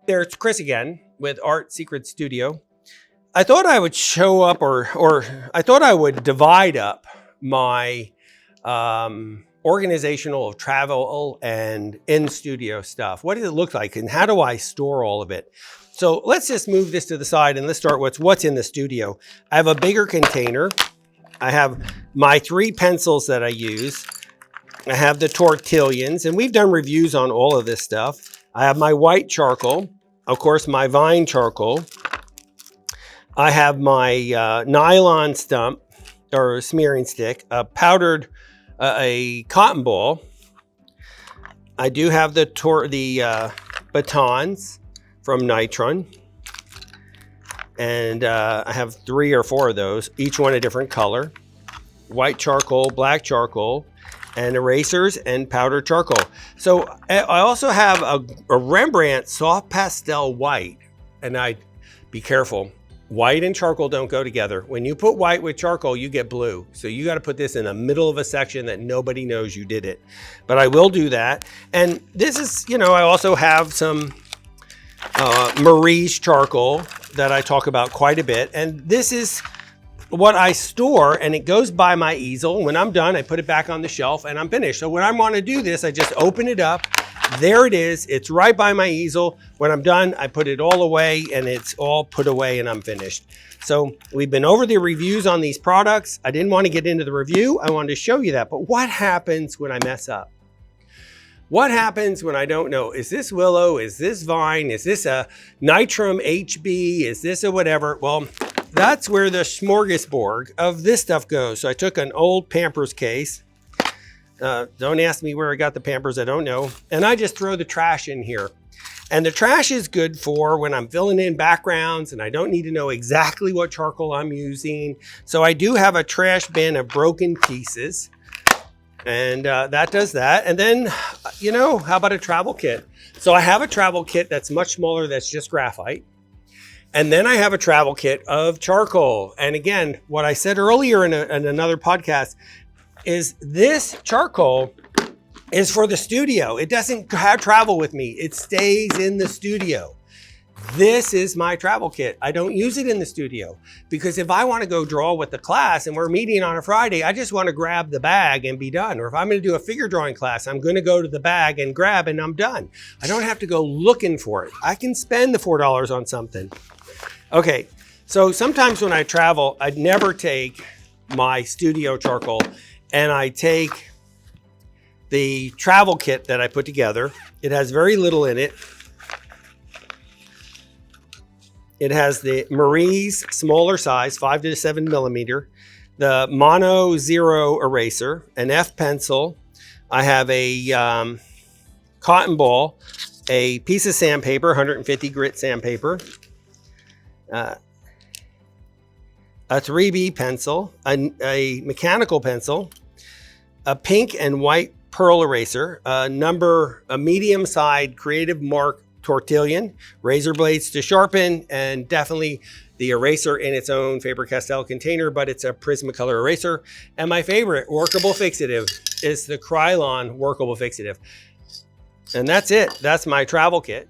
There, it's Chris again with Art Secret Studio. I thought I would show up or I thought I would divide up my organizational travel and in-studio stuff. What does it look like and how do I store all of it? So let's just move this to the side and let's start with what's in the studio. I have a bigger container. I have my 3 pencils that I use. I have the tortillions, and we've done reviews on all of this stuff. I have my white charcoal, of course, my vine charcoal. I have my nylon stump or smearing stick, a powdered a cotton ball. I do have the batons from Nitron, and I have 3 or 4 of those, each one a different color. White charcoal, black charcoal, and erasers and powdered charcoal. So I also have a Rembrandt soft pastel white, and be careful. White and charcoal don't go together. When you put white with charcoal, you get blue. So you got to put this in the middle of a section that nobody knows you did it. But I will do that. And this is, I also have some Marie's charcoal that I talk about quite a bit. And this is what I store, and it goes by my easel. When I'm done, I put it back on the shelf and I'm finished. So when I want to do this, I just open it up. There it is. It's right by my easel. When I'm done, I put it all away and it's all put away and I'm finished. So we've been over the reviews on these products. I didn't want to get into the review. I wanted to show you that. But what happens when I mess up? What happens when I don't know? Is this willow? Is this vine? Is this a Nitram HB? Is this a whatever? Well, that's where the smorgasbord of this stuff goes. So I took an old Pampers case. Don't ask me where I got the Pampers, I don't know. And I just throw the trash in here. And the trash is good for when I'm filling in backgrounds and I don't need to know exactly what charcoal I'm using. So I do have a trash bin of broken pieces. And that does that. And then, how about a travel kit? So I have a travel kit that's much smaller, that's just graphite. And then I have a travel kit of charcoal. And again, what I said earlier in another podcast is this charcoal is for the studio. It doesn't travel with me. It stays in the studio. This is my travel kit. I don't use it in the studio because if I want to go draw with the class and we're meeting on a Friday, I just want to grab the bag and be done. Or if I'm going to do a figure drawing class, I'm going to go to the bag and grab and I'm done. I don't have to go looking for it. I can spend the $4 on something. Okay, so sometimes when I travel, I'd never take my studio charcoal and I take the travel kit that I put together. It has very little in it. It has the Marie's smaller size, 5 to 7 millimeter, the Mono Zero eraser, an F pencil. I have a cotton ball, a piece of sandpaper, 150 grit sandpaper, a 3B pencil, a mechanical pencil, a pink and white pearl eraser, a medium-sized Creative Mark tortillion, razor blades to sharpen, and definitely the eraser in its own Faber-Castell container, but it's a Prismacolor eraser. And my favorite workable fixative is the Krylon workable fixative. And that's it. That's my travel kit.